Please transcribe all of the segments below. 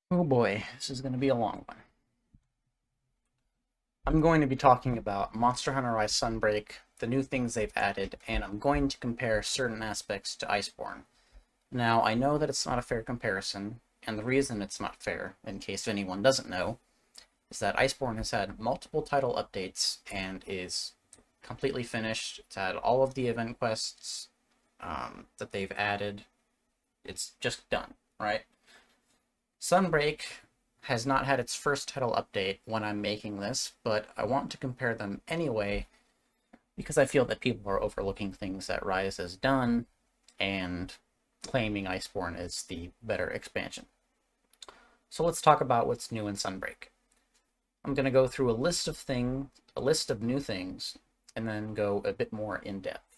Oh boy, this is going to be a long one. I'm going to be talking about Monster Hunter Rise Sunbreak, the new things they've added, and I'm going to compare certain aspects to Iceborne. Now, I know that it's not a fair comparison, and the reason it's not fair, in case anyone doesn't know, is that Iceborne has had multiple title updates and is completely finished. It's had all of the event quests that they've added. It's just done, right? Sunbreak has not had its first title update when I'm making this, but I want to compare them anyway because I feel that people are overlooking things that Rise has done and claiming Iceborne is the better expansion. So let's talk about what's new in Sunbreak. I'm going to go through a list of new things, and then go a bit more in depth.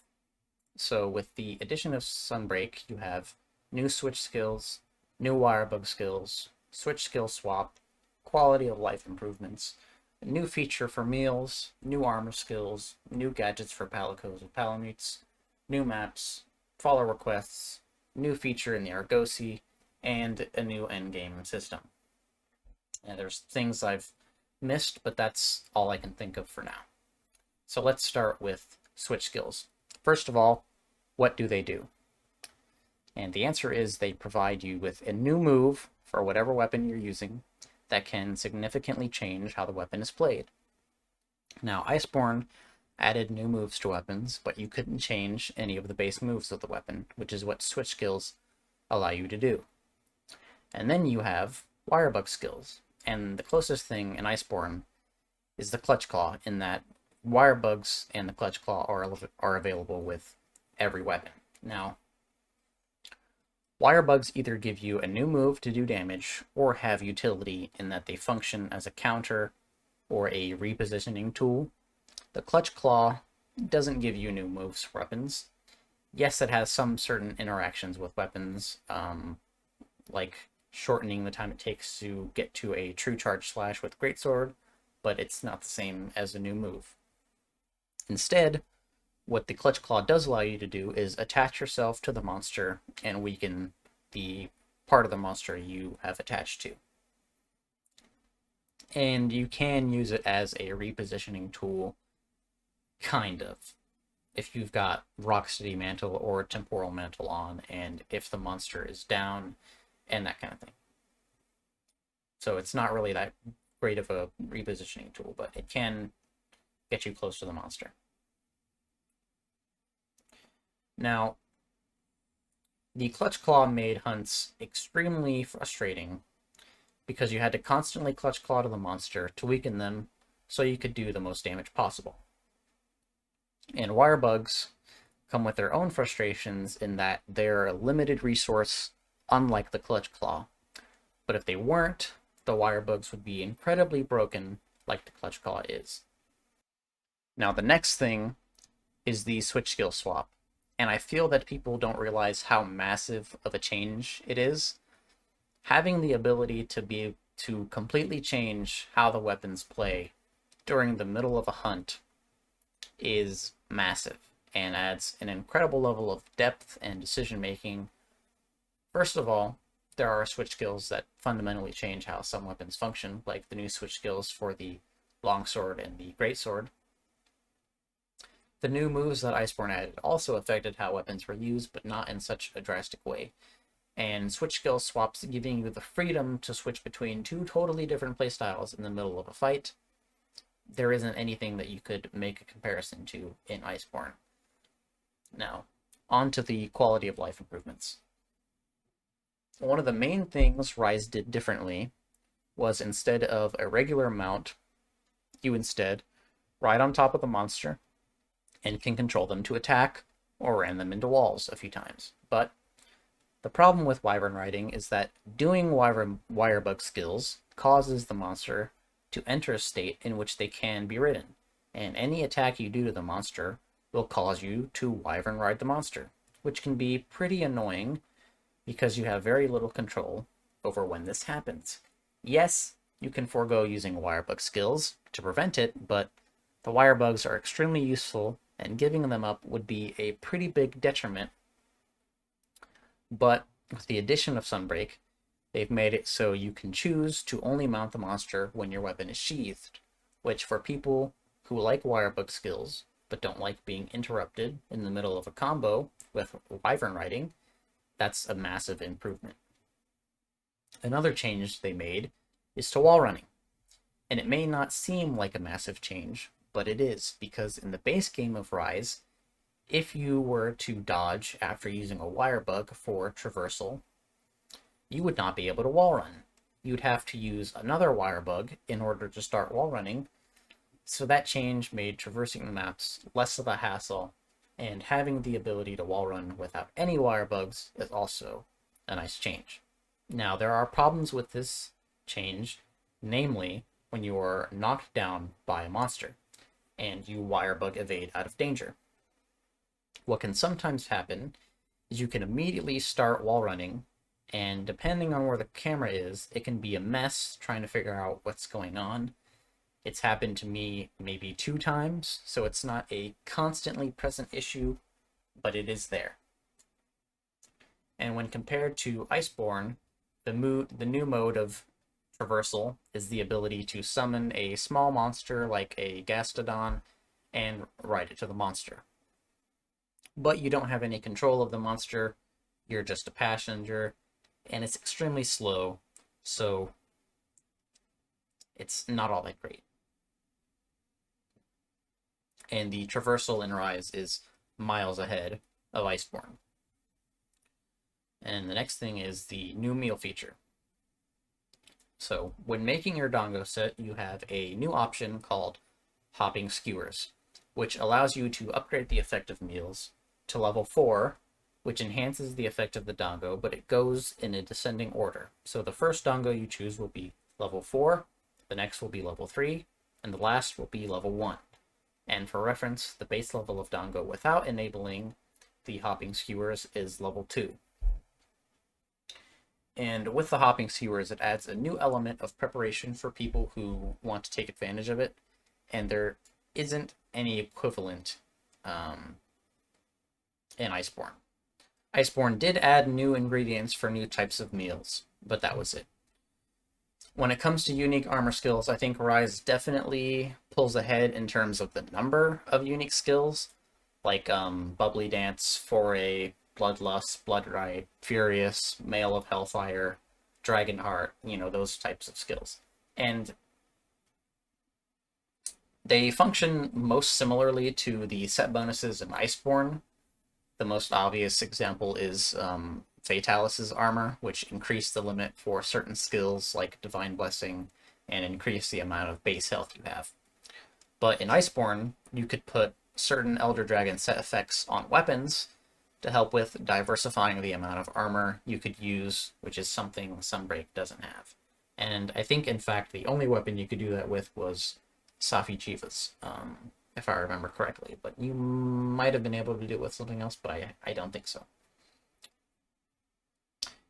So with the addition of Sunbreak, you have new switch skills, new wirebug skills, switch skill swap, quality of life improvements, a new feature for meals, new armor skills, new gadgets for Palicos and Palamutes, new maps, follower quests, new feature in the Argosy, and a new endgame system. And there's things I've missed, but that's all I can think of for now. So let's start with switch skills. First of all, what do they do? And the answer is they provide you with a new move for whatever weapon you're using that can significantly change how the weapon is played. Now, Iceborne added new moves to weapons, but you couldn't change any of the base moves of the weapon, which is what switch skills allow you to do. And then you have wirebug skills, and the closest thing in Iceborne is the Clutch Claw, in that wirebugs and the Clutch Claw are available with every weapon. Now, wirebugs either give you a new move to do damage or have utility in that they function as a counter or a repositioning tool. The Clutch Claw doesn't give you new moves for weapons. Yes, it has some certain interactions with weapons, like shortening the time it takes to get to a true charge slash with Greatsword, but it's not the same as a new move. Instead, what the Clutch Claw does allow you to do is attach yourself to the monster and weaken the part of the monster you have attached to. And you can use it as a repositioning tool, kind of, if you've got Rocksteady Mantle or Temporal Mantle on, and if the monster is down, and that kind of thing. So it's not really that great of a repositioning tool, but it can get you close to the monster. Now, the Clutch Claw made hunts extremely frustrating because you had to constantly Clutch Claw to the monster to weaken them so you could do the most damage possible. And wirebugs come with their own frustrations in that they're a limited resource, unlike the Clutch Claw. But if they weren't, the wirebugs would be incredibly broken like the Clutch Claw is. Now, the next thing is the switch skill swap. And I feel that people don't realize how massive of a change it is. Having the ability to completely change how the weapons play during the middle of a hunt is massive and adds an incredible level of depth and decision making. First of all, there are switch skills that fundamentally change how some weapons function, like the new switch skills for the longsword and the greatsword. The new moves that Iceborne added also affected how weapons were used, but not in such a drastic way. And switch skill swaps giving you the freedom to switch between two totally different playstyles in the middle of a fight. There isn't anything that you could make a comparison to in Iceborne. Now, on to the quality of life improvements. One of the main things Rise did differently was, instead of a regular mount, you instead ride on top of the monster and can control them to attack or ram them into walls a few times. But the problem with Wyvern riding is that doing wirebug skills causes the monster to enter a state in which they can be ridden, and any attack you do to the monster will cause you to Wyvern ride the monster, which can be pretty annoying because you have very little control over when this happens. Yes, you can forego using wirebug skills to prevent it, but the wirebugs are extremely useful, and giving them up would be a pretty big detriment. But with the addition of Sunbreak, They've made it so you can choose to only mount the monster when your weapon is sheathed, which for people who like wirebug skills but don't like being interrupted in the middle of a combo with Wyvern riding, that's a massive improvement. Another change they made is to wall running. And it may not seem like a massive change, but it is, because in the base game of Rise, if you were to dodge after using a wire bug for Traversal, you would not be able to wall run. You'd have to use another wire bug in order to start wall running, so that change made traversing the maps less of a hassle, and having the ability to wall run without any wire bugs is also a nice change. Now, there are problems with this change, namely when you are knocked down by a monster and you wirebug evade out of danger. What can sometimes happen is you can immediately start wall running, and depending on where the camera is, it can be a mess trying to figure out what's going on. It's happened to me maybe 2 times, so it's not a constantly present issue, but it is there. And when compared to Iceborne, the new mode of Traversal is the ability to summon a small monster like a Gastodon and ride it to the monster. But you don't have any control of the monster, you're just a passenger, and it's extremely slow, so it's not all that great. And the Traversal in Rise is miles ahead of Iceborne. And the next thing is the new meal feature. So when making your Dongo set, you have a new option called Hopping Skewers, which allows you to upgrade the effect of meals to level 4, which enhances the effect of the Dongo, but it goes in a descending order. So the first Dongo you choose will be level 4, the next will be level 3, and the last will be level 1. And for reference, the base level of Dongo without enabling the Hopping Skewers is level 2. And with the Hopping Skewers, it adds a new element of preparation for people who want to take advantage of it, and there isn't any equivalent in Iceborne. Iceborne did add new ingredients for new types of meals, but that was it. When it comes to unique armor skills, I think Rise definitely pulls ahead in terms of the number of unique skills, like Bubbly Dance, Foray, Bloodlust, Bloodright, Furious, Mail of Hellfire, Dragonheart, those types of skills. And they function most similarly to the set bonuses in Iceborne. The most obvious example is Fatalis' armor, which increased the limit for certain skills like Divine Blessing and increased the amount of base health you have. But in Iceborne, you could put certain Elder Dragon set effects on weapons to help with diversifying the amount of armor you could use, which is something Sunbreak doesn't have. And I think, in fact, the only weapon you could do that with was Safi Chivas, if I remember correctly. But you might have been able to do it with something else, but I don't think so.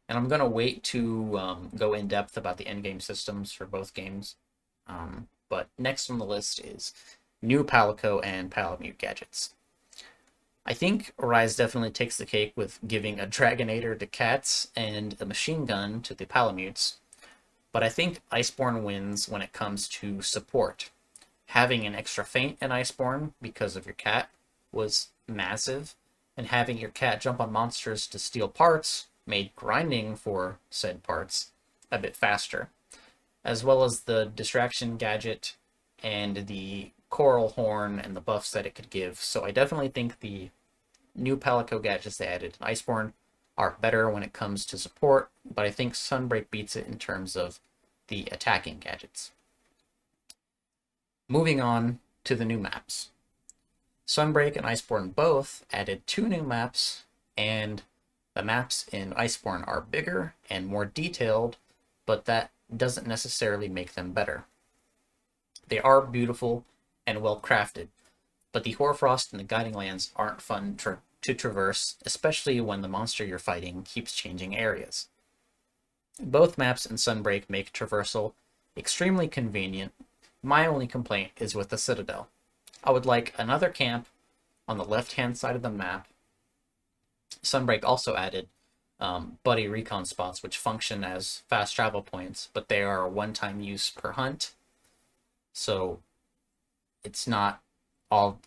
And I'm going to wait to go in depth about the endgame systems for both games. But next on the list is new Palico and Palamute gadgets. I think Rise definitely takes the cake with giving a Dragonator to cats and a machine gun to the Palamutes, but I think Iceborne wins when it comes to support. Having an extra feint in Iceborne because of your cat was massive, and having your cat jump on monsters to steal parts made grinding for said parts a bit faster, as well as the distraction gadget and the coral horn and the buffs that it could give. So I definitely think the new Palico gadgets they added in Iceborne are better when it comes to support, but I think Sunbreak beats it in terms of the attacking gadgets. Moving on to the new maps. Sunbreak and Iceborne both added 2 new maps, and the maps in Iceborne are bigger and more detailed, but that doesn't necessarily make them better. They are beautiful and well crafted, but the Hoarfrost and the Guiding Lands aren't fun to traverse, especially when the monster you're fighting keeps changing areas. Both maps in Sunbreak make traversal extremely convenient. My only complaint is with the Citadel. I would like another camp on the left-hand side of the map. Sunbreak also added buddy recon spots, which function as fast travel points, but they are a one-time use per hunt, so it's not all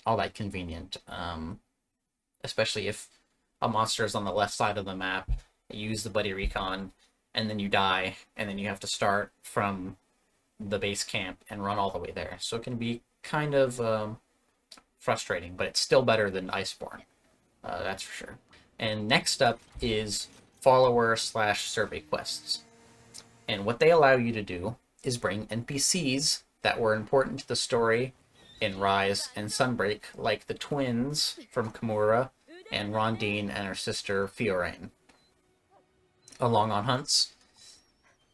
that convenient. Especially if a monster is on the left side of the map, you use the buddy recon, and then you die, and then you have to start from the base camp and run all the way there. So it can be kind of frustrating, but it's still better than Iceborne. That's for sure. And next up is follower/survey quests. And what they allow you to do is bring NPCs that were important to the story in Rise and Sunbreak, like the twins from Kimura and Rondine and her sister Fiorane, along on hunts.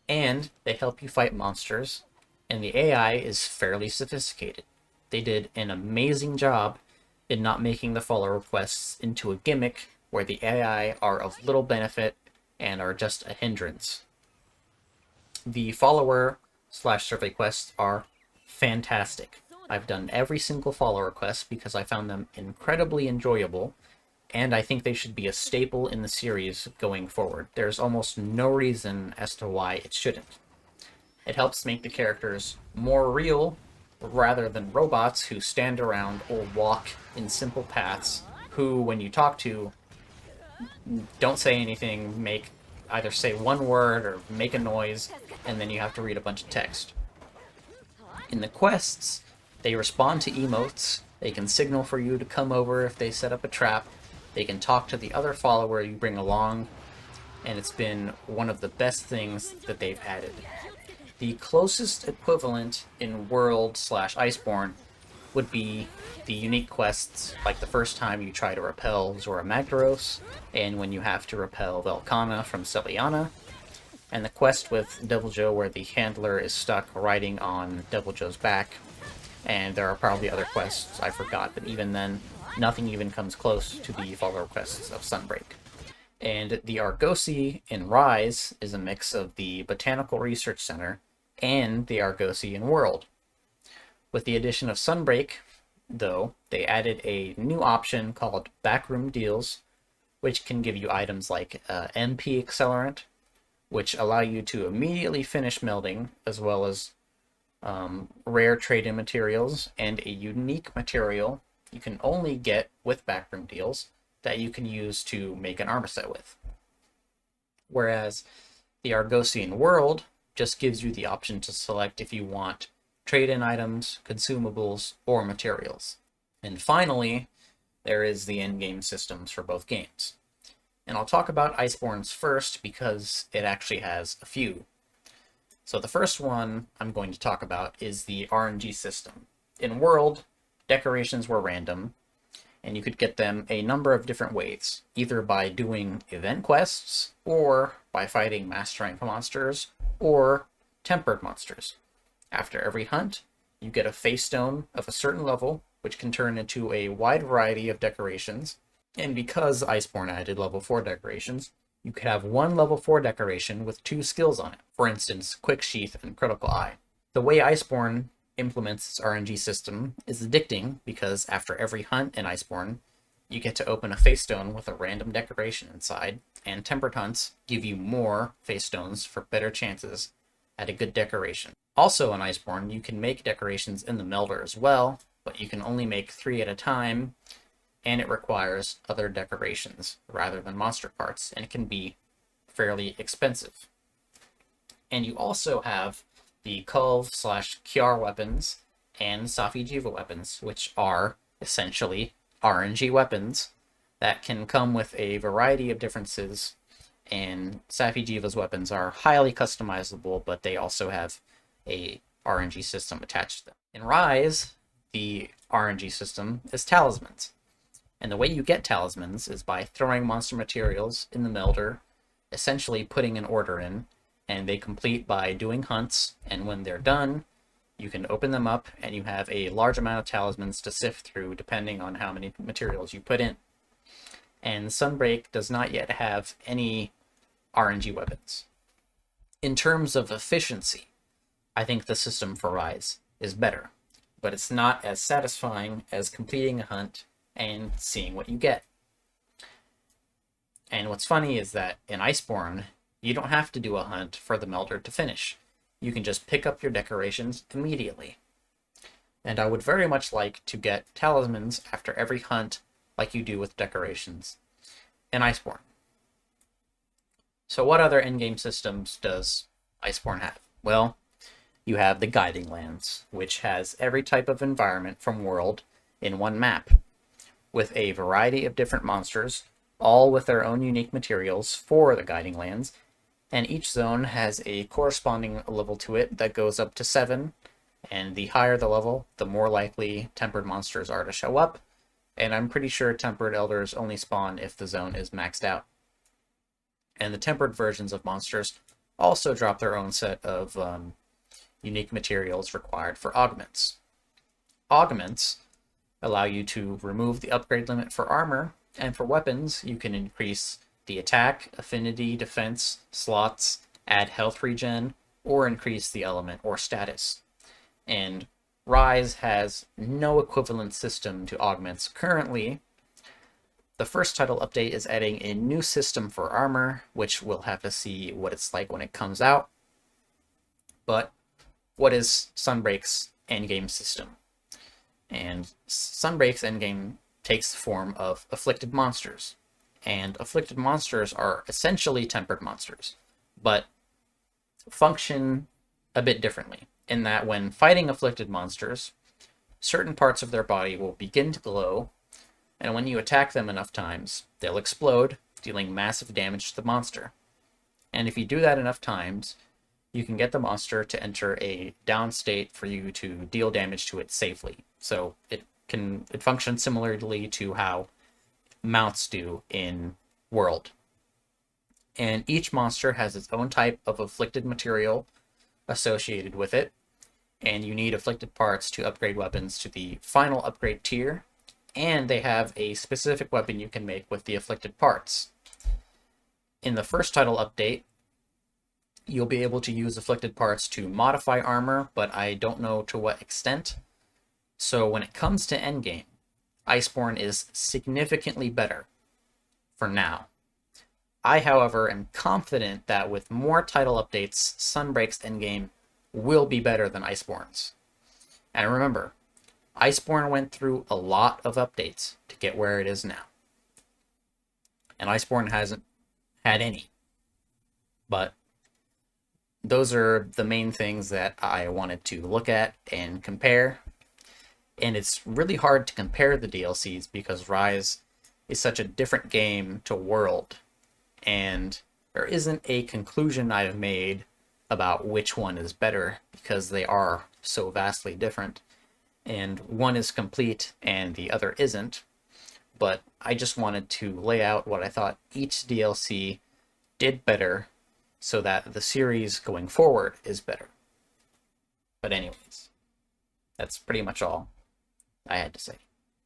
And they help you fight monsters, and the AI is fairly sophisticated. They did an amazing job in not making the follower quests into a gimmick where the AI are of little benefit and are just a hindrance. The follower/survey quests are fantastic. I've done every single follower quest because I found them incredibly enjoyable, and I think they should be a staple in the series going forward. There's almost no reason as to why it shouldn't. It helps make the characters more real rather than robots who stand around or walk in simple paths, who, when you talk to, don't say anything, either say one word or make a noise, and then you have to read a bunch of text. In the quests, they respond to emotes, they can signal for you to come over if they set up a trap, they can talk to the other follower you bring along, and it's been one of the best things that they've added. The closest equivalent in World/Iceborne would be the unique quests, like the first time you try to repel Zora Magdaros, and when you have to repel Velkhana from Celiana, and the quest with Deviljho where the handler is stuck riding on Deviljho's back, and there are probably other quests I forgot, but even then, nothing even comes close to the follower quests of Sunbreak. And the Argosy in Rise is a mix of the Botanical Research Center and the Argosy in World. With the addition of Sunbreak, though, they added a new option called Backroom Deals, which can give you items like MP Accelerant, which allow you to immediately finish melding, as well as rare trade-in materials, and a unique material you can only get with Backroom Deals that you can use to make an armor set with. Whereas the Argosian World just gives you the option to select if you want trade-in items, consumables, or materials. And finally, there is the endgame systems for both games. And I'll talk about Iceborne's first because it actually has a few. So the first one I'm going to talk about is the RNG system. In World, decorations were random, and you could get them a number of different ways, either by doing event quests, or by fighting master rank monsters, or tempered monsters. After every hunt, you get a face stone of a certain level, which can turn into a wide variety of decorations, and because Iceborne added level 4 decorations, you could have one level 4 decoration with 2 skills on it, for instance, Quick Sheath and Critical Eye. The way Iceborne implements its RNG system is addicting because after every hunt in Iceborne, you get to open a face stone with a random decoration inside, and tempered hunts give you more face stones for better chances at a good decoration. Also in Iceborne, you can make decorations in the Melder as well, but you can only make 3 at a time, and it requires other decorations rather than monster parts, and it can be fairly expensive. And you also have the Kulve/Kiar weapons and Safi Jiva weapons, which are essentially RNG weapons that can come with a variety of differences, and Safi Jiva's weapons are highly customizable, but they also have a RNG system attached to them. In Rise, the RNG system is talismans. And the way you get talismans is by throwing monster materials in the Melder, essentially putting an order in, and they complete by doing hunts, and when they're done, you can open them up, and you have a large amount of talismans to sift through depending on how many materials you put in. And Sunbreak does not yet have any RNG weapons. In terms of efficiency, I think the system for Rise is better, but it's not as satisfying as completing a hunt and seeing what you get. And what's funny is that in Iceborne, you don't have to do a hunt for the melter to finish. You can just pick up your decorations immediately. And I would very much like to get talismans after every hunt like you do with decorations in Iceborne. So what other endgame systems does Iceborne have? Well, you have the Guiding Lands, which has every type of environment from world in one map, with a variety of different monsters, all with their own unique materials for the Guiding Lands, and each zone has a corresponding level to it that goes up to 7, and the higher the level, the more likely tempered monsters are to show up, and I'm pretty sure tempered elders only spawn if the zone is maxed out. And the tempered versions of monsters also drop their own set of unique materials required for augments. Augments allow you to remove the upgrade limit for armor, and for weapons, you can increase the attack, affinity, defense, slots, add health regen, or increase the element or status. And Rise has no equivalent system to augments currently. The first title update is adding a new system for armor, which we'll have to see what it's like when it comes out. But what is Sunbreak's endgame system? And Sunbreak's endgame takes the form of afflicted monsters. And afflicted monsters are essentially tempered monsters, but function a bit differently, in that when fighting afflicted monsters, certain parts of their body will begin to glow, and when you attack them enough times, they'll explode, dealing massive damage to the monster. And if you do that enough times, you can get the monster to enter a down state for you to deal damage to it safely. So it functions similarly to how mounts do in World. And each monster has its own type of afflicted material associated with it, and you need afflicted parts to upgrade weapons to the final upgrade tier, and they have a specific weapon you can make with the afflicted parts. In the first title update, you'll be able to use afflicted parts to modify armor, but I don't know to what extent. So when it comes to endgame, Iceborne is significantly better for now. I, however, am confident that with more title updates, Sunbreak's endgame will be better than Iceborne's. And remember, Iceborne went through a lot of updates to get where it is now. And Iceborne hasn't had any. But those are the main things that I wanted to look at and compare. And it's really hard to compare the DLCs because Rise is such a different game to World. And there isn't a conclusion I've made about which one is better because they are so vastly different. And one is complete and the other isn't. But I just wanted to lay out what I thought each DLC did better so that the series going forward is better. But anyways, that's pretty much all I had to say.